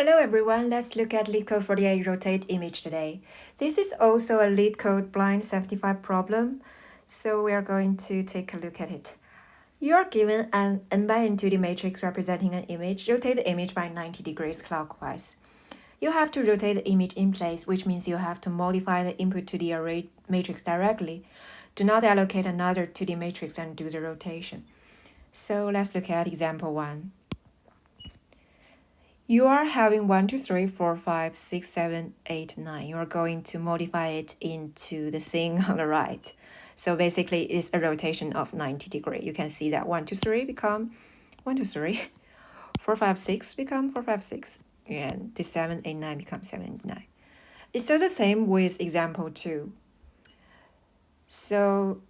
Hello everyone, let's look at LeetCode 48 rotate image today. This is also a LeetCode blind 75 problem, so we are going to take a look at it. You are given an n by n 2D matrix representing an image. Rotate the image by 90 degrees clockwise. You have to rotate the image in place, which means you have to modify the input to the array matrix directly. Do not allocate another 2D matrix and do the rotation. So let's look at example 1. You are having 1, 2, 3, 4, 5, 6, 7, 8, 9. You are going to modify it into the thing on the right. So basically, it's a rotation of 90 degrees. You can see that 1, 2, 3 become 1, 2, 3. 4, 5, 6 become 4, 5, 6. And this 7, 8, 9 becomes 7, 8, 9. It's still the same with example 2. So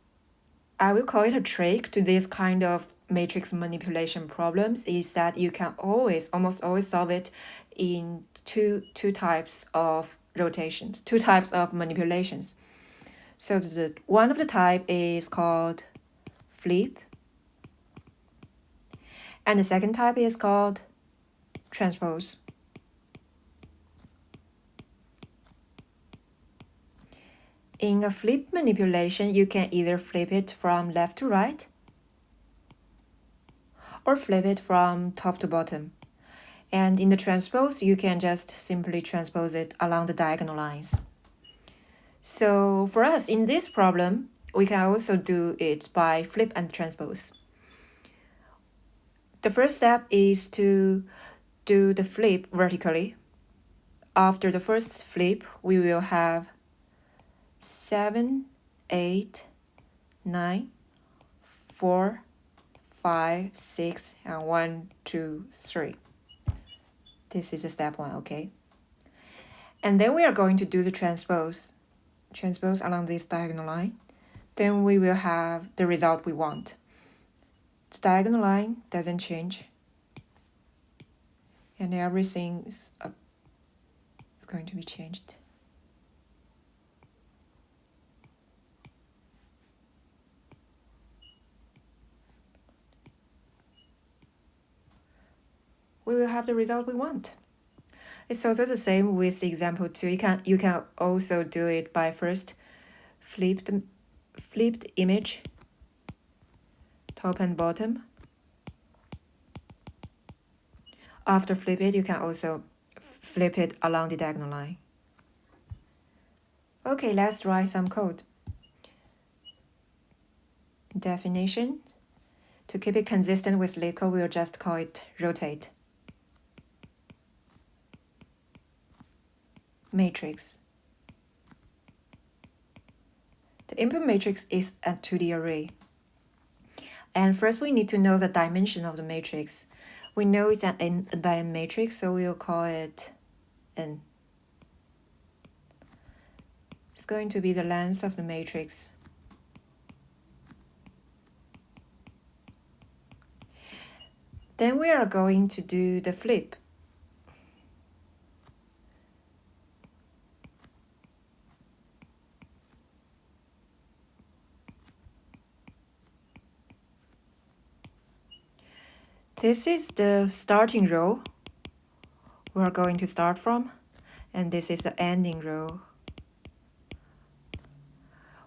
I will call it a trick to this kind of matrix manipulation problems is that you can almost always solve it in two types of rotations, two types of manipulations. So the one of the type is called flip, and the second type is called transpose. In a flip manipulation, you can either flip it from left to right or flip it from top to bottom. And in the transpose, you can just simply transpose it along the diagonal lines. So for us, in this problem, we can also do it by flip and transpose. The first step is to do the flip vertically. After the first flip, we will have 7, 8, 9, 4, 5, 6, and 1, 2, 3. This is step 1, okay? And then we are going to do the transpose along this diagonal line. Then we will have the result we want. The diagonal line doesn't change. And everything is going to be changed. We will have the result we want. It's also the same with example 2. You can also do it by first flipped image, top and bottom. After flip it, you can also flip it along the diagonal line. Okay, let's write some code. Definition. To keep it consistent with LeetCode, we'll just call it rotate. Matrix. The input matrix is a 2D array. And first we need to know the dimension of the matrix. We know it's an n by n matrix, so we'll call it n. It's going to be the length of the matrix. Then we are going to do the flip. This is the starting row we're going to start from, and this is the ending row.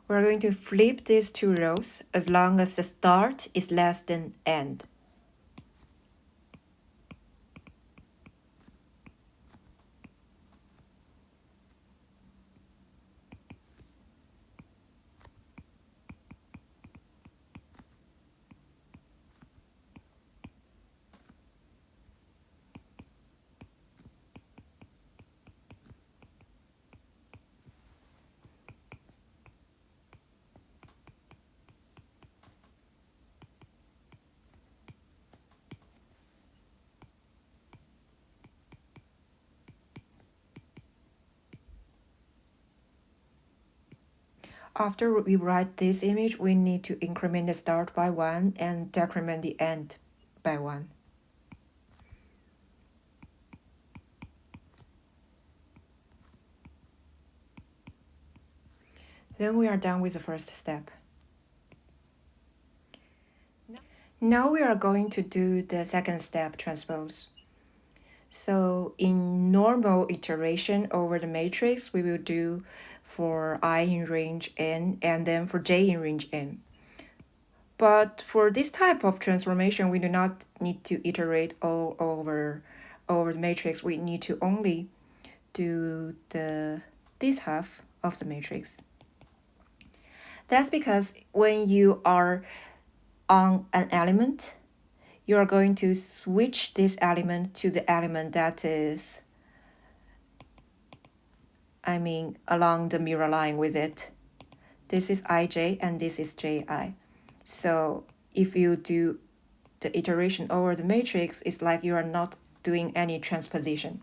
We're going to flip these two rows as long as the start is less than end. After we write this image, we need to increment the start by 1 and decrement the end by 1. Then we are done with the first step. Now we are going to do the second step, transpose. So in normal iteration over the matrix, we will do for I in range n and then for j in range n. But for this type of transformation, we do not need to iterate all over the matrix. We need to only do this half of the matrix. That's because when you are on an element, you are going to switch this element to the element that is, along the mirror line with it. This is ij and this is ji. So if you do the iteration over the matrix, it's like you are not doing any transposition.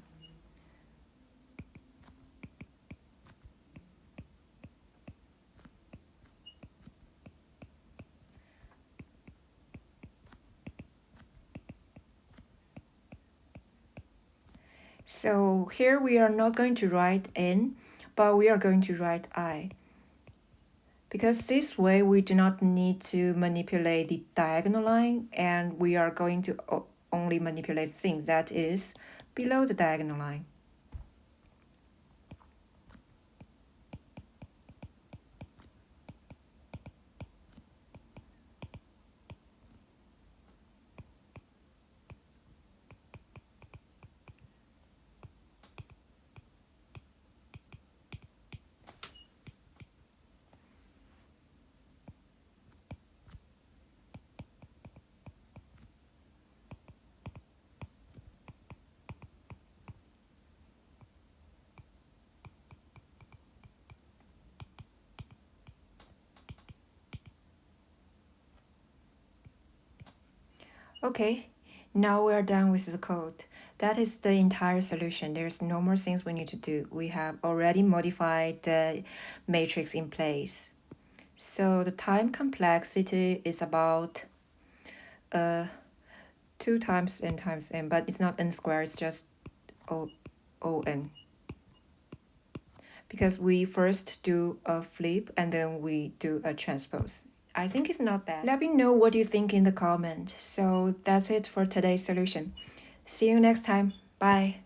So here we are not going to write n, but we are going to write I. Because this way we do not need to manipulate the diagonal line, and we are going to only manipulate things that is below the diagonal line. Okay, now we're done with the code. That is the entire solution. There's no more things we need to do. We have already modified the matrix in place. So the time complexity is about 2 times n, but it's not n squared, it's just on. Because we first do a flip and then we do a transpose. I think it's not bad. Let me know what you think in the comment. So that's it for today's solution. See you next time. Bye.